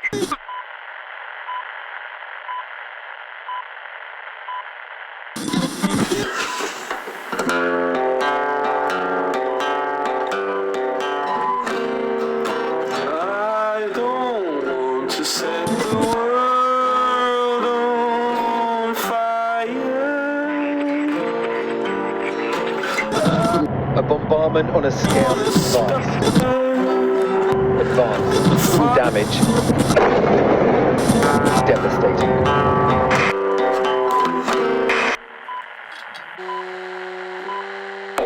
I don't want to set the world on fire. A bombardment on a scale that's vast, advanced, damage, devastating.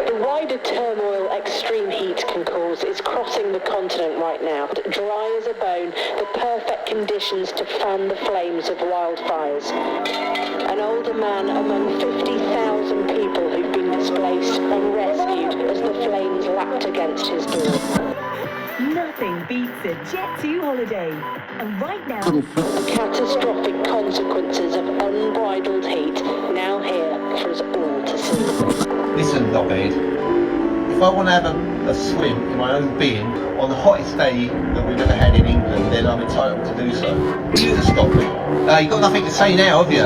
The wider turmoil extreme heat can cause is crossing the continent right now. Dry as a bone, the perfect conditions to fan the flames of wildfires. An older man among 50,000 people who've been displaced and rescued as the flames lapped against his door. Nothing beats a Jet 2 holiday. And right now, The catastrophic consequences of unbridled heat now here for us all to see. Listen, knobhead, if I want to have a swim in my own bin on the hottest day that we've ever had in England, then I'm entitled to do so. You to stop me. You've got nothing to say now, have you?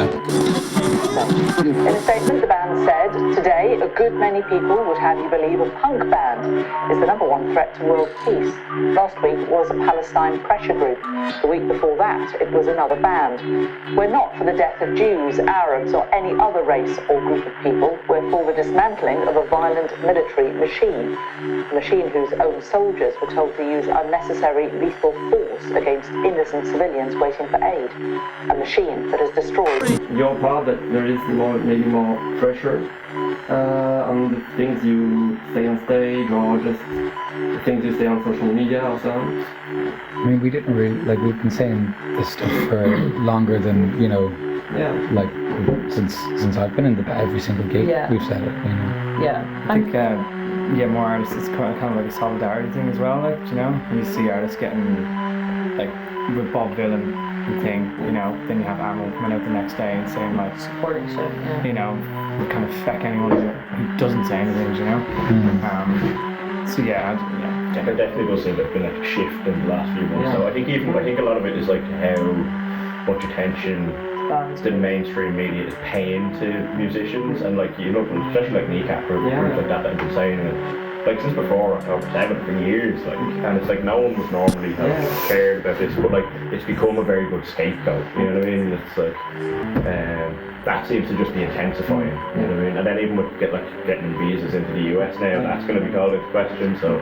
In a statement, the band said, today a good many people would have you believe a punk band is the #1 threat to world peace. Last week it was a Palestine pressure group. The week before that it was another band. We're not for the death of Jews, Arabs or any other race or group of people. We're for the dismantling of a violent military machine. A machine whose own soldiers were told to use unnecessary lethal force against innocent civilians waiting for aid. A machine that has destroyed. Your part that there is maybe more pressure on the things you say on stage or just the things you say on social media or something? I mean, we didn't really, like, we've been saying this stuff for longer than, you know, like, since I've been in every single gig, we've said it, you know. Yeah. I think, more artists, it's kind of like a solidarity thing as well, like, you know, you see artists getting, like, with Bob Dylan thing, you know, then you have Amel coming out the next day and saying, like, Supporting shit, you know, we kind of feck anyone who doesn't say anything, you know. So yeah, there definitely does seem to have been like a shift in the last few months. So I think a lot of it is like how much attention the mainstream media is paying to musicians, and like, you know, especially like Kneecap or groups like that have been saying it like since before October 7th for years, like, and it's like no one was normally cared about this, but like it's become a very good scapegoat, you know what I mean? It's like that seems to just be intensifying, you know what I mean? And then even with getting visas into the US now, that's going to be called into question. So,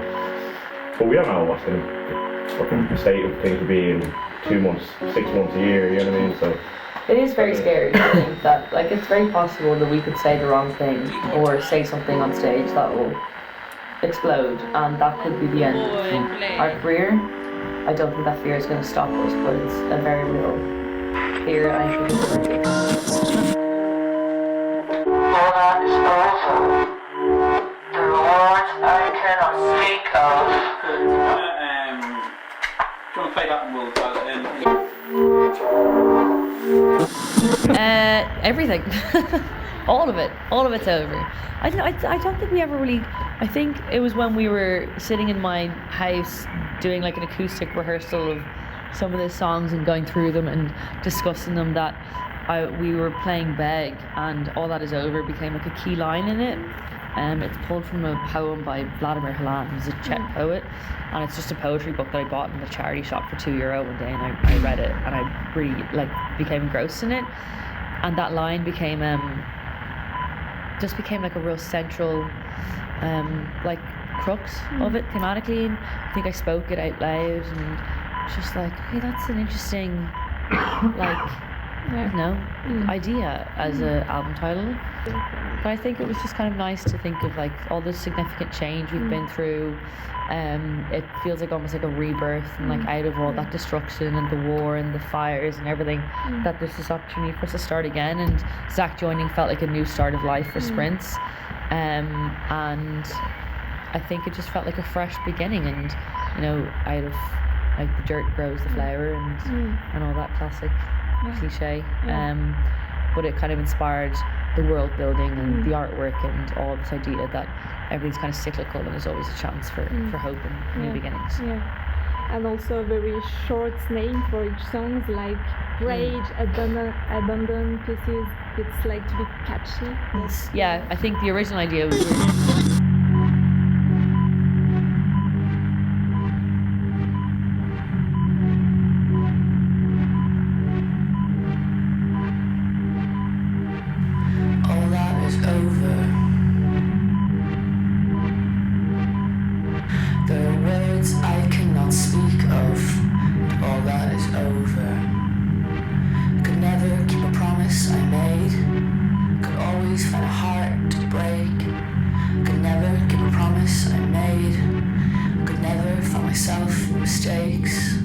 but we don't know what's going to fucking state of things will be in 2 months, 6 months, a year, you know what I mean? So it is very scary to think that, like, it's very possible that we could say the wrong thing or say something on stage that will explode, and that could be the end of our career. I don't think that fear is going to stop us, but it's a very real fear, and I think it's worth Do you want to play that and we'll dial it in? Everything. all of it's over. I don't think we ever really, I think it was when we were sitting in my house doing like an acoustic rehearsal of some of the songs and going through them and discussing them that we were playing Beg, and All That Is Over became like a key line in it. It's pulled from a poem by Vladimir Hlan, who's a Czech poet, and it's just a poetry book that I bought in the charity shop for €2 one day, and I read it and I really became engrossed in it, and that line became like a real central crux of it thematically, and I think I spoke it out loud, and it's just like, hey, that's an interesting idea as an album title. But I think it was just kind of nice to think of like all the significant change we've been through. It feels like almost like a rebirth, and like out of all that destruction and the war and the fires and everything, that there's this opportunity for us to start again. And Zach joining felt like a new start of life for Sprints, and I think it just felt like a fresh beginning. And you know, out of like the dirt grows the flower and all that classic cliche. But it kind of inspired the world building and the artwork and all this idea that everything's kind of cyclical and there's always a chance for hope and new beginnings. and also a very short name for each song, like Rage, Abandon Pieces. It's like to be catchy. Yeah, I think the original idea was All that is over. There are words I cannot speak of. All that is over. I could never keep a promise I made. Could always find a heart to break. Could never keep a promise I made. Could never find myself in mistakes.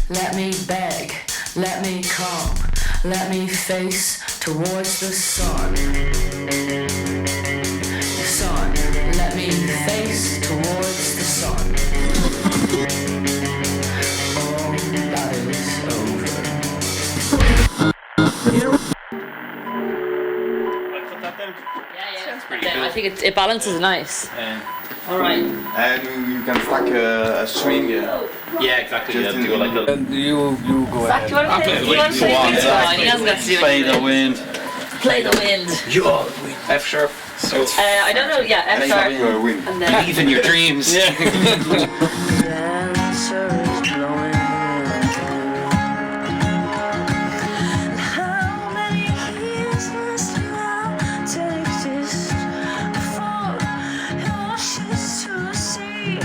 Let me beg, let me come, let me face towards the sun. The sun, let me face towards the sun. All that is over. I think it balances nice. All right. And you can stack a string. Yeah, exactly. Yeah, do like a. And you go ahead. Do you want to play? You want to play? He hasn't got to do Play the anything. wind. Play the wind. F sharp. So I don't know. Yeah, F sharp. And then believe in your dreams. The answer is blowing. How many years must love to exist before it washes to the sea?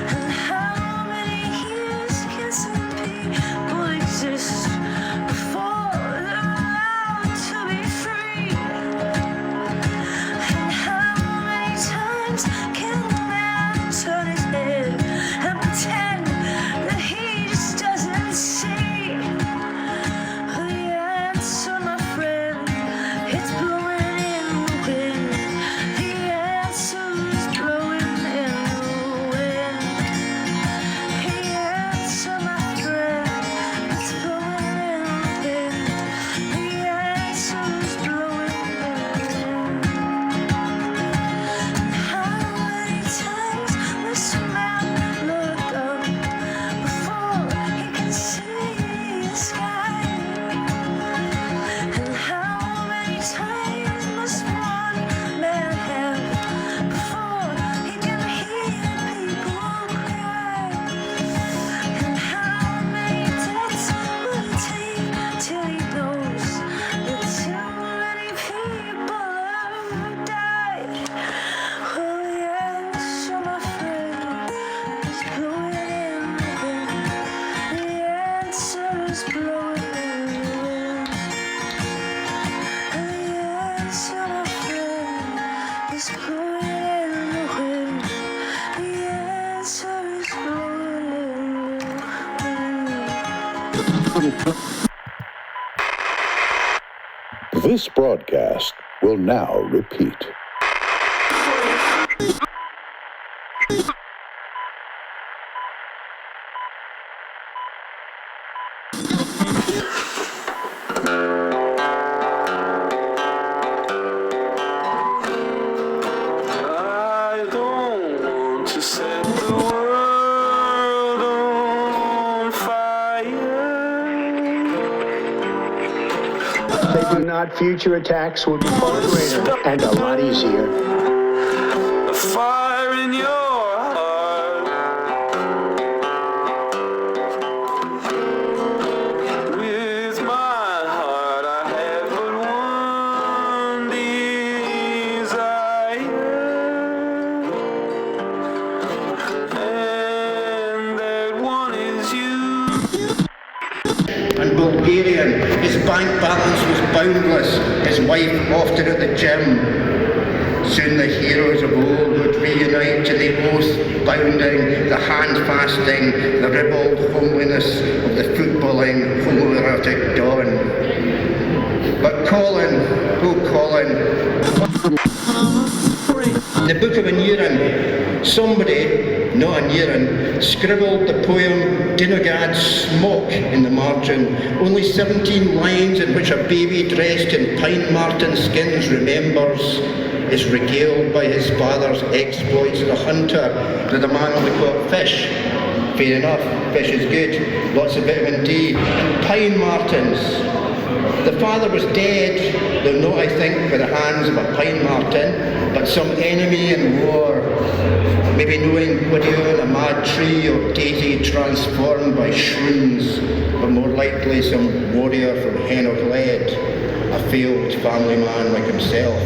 And how many years can some people exist before they're allowed to be free? And how many times can a man turn his head and pretend that he just doesn't see? The answer, my friend, it's blowing in the wind. The answer is blowing in the wind. The answer, my friend, it's blowing in the wind. The answer is blowing in the wind. How many times must a man look up before he can see the sky? And how many times must one man have before he can hear people cry? And how many deaths will it take till he knows that too many people have died? Well, the answer, my friend, is blowing in the wind. The answer is blowing in the wind. The answer, my friend, is blowing in the wind. The answer is blowing in the wind. This broadcast will now repeat. I don't want to set the world on fire. They do not. Future attacks will be far greater and a lot easier. A fire in your heart. With my heart I have but one desire, and that one is you. And Bulgarian, his bank balance was boundless, his wife often at the gym. Soon the heroes of old would reunite to the oath bounding, the hand fasting, the ribald homeliness of the footballing homoerotic dawn. But Colin, oh Colin, the Book of Inurin, somebody not a near un, scribbled the poem Dinogad Smock in the margin, only 17 lines in which a baby dressed in pine marten skins remembers, is regaled by his father's exploits as a hunter, that the man only caught fish. Fair enough, fish is good, lots of vitamin D, and pine martens. The father was dead, though not, I think, by the hands of a pine marten, but some enemy in war. Maybe knowing widow in a mad tree or daisy transformed by shrooms, but more likely some warrior from Hen or Lead, a failed family man like himself.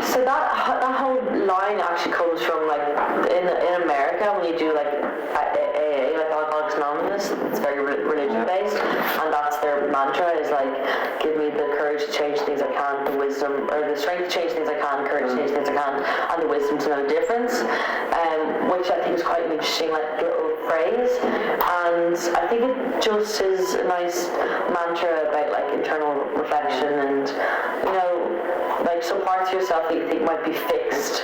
So that whole line actually comes from like in America when you do like AA, like Alcoholics Anonymous. It's very religion based, and that's their mantra is like, give me the courage to change things I can, the wisdom or the strength to change things I can, courage to change things I can, and the wisdom to know the difference. Which I think is quite an interesting like little phrase, and I think it just is a nice mantra about like internal reflection and like some parts of yourself that you think might be fixed,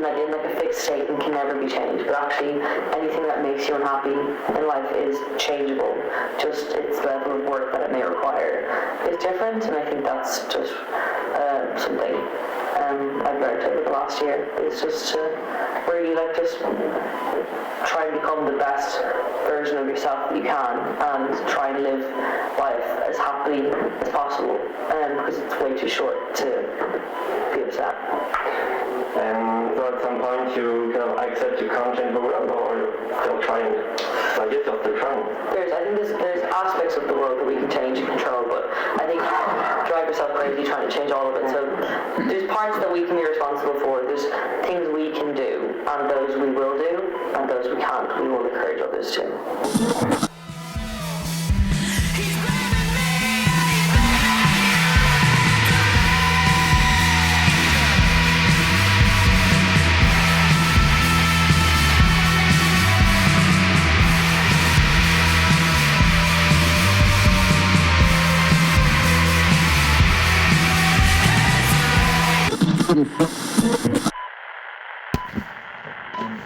like in like a fixed state and can never be changed, but actually anything that makes you unhappy in life is changeable. Just its level of work that it may require is different, and I think that's just something I've learned over the last year. Is just to really like just try and become the best version of yourself that you can, and try and live life as happily as possible, because it's way too short to be upset. So at some point you kind of accept you can't change the world, or you're still trying? I guess you're still trying. I think there's aspects of the world that we can change and control, but I think drive yourself crazy trying to change all of it. So there's parts that we can be responsible for. There's things we can do, and those we will do, and those we can't. We will encourage others to.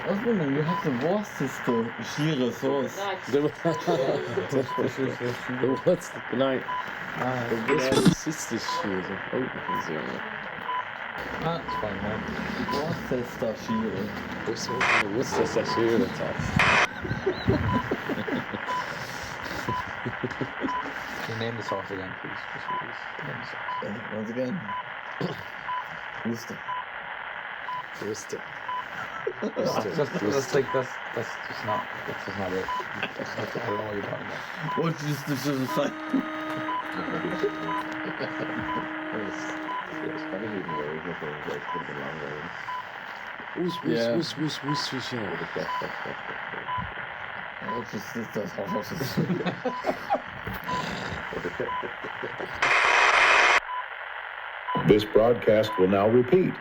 Osman, you have the worsteste schiere sauce. The what's the night? The worsteste schiere. Oh, That's fine, man. Worsteste schiere. Worsteste schiere, Can you name the sauce again, please? Once again. Worcester. That's just not it. I don't know what you're talking about. What is this other side? It's funny even though even if it's like pretty long range. Whoosh, yeah. What is this? This broadcast will now repeat.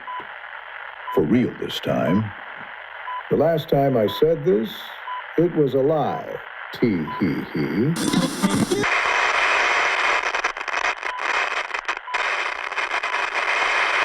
For real this time. The last time I said this, it was a lie. Tee hee hee.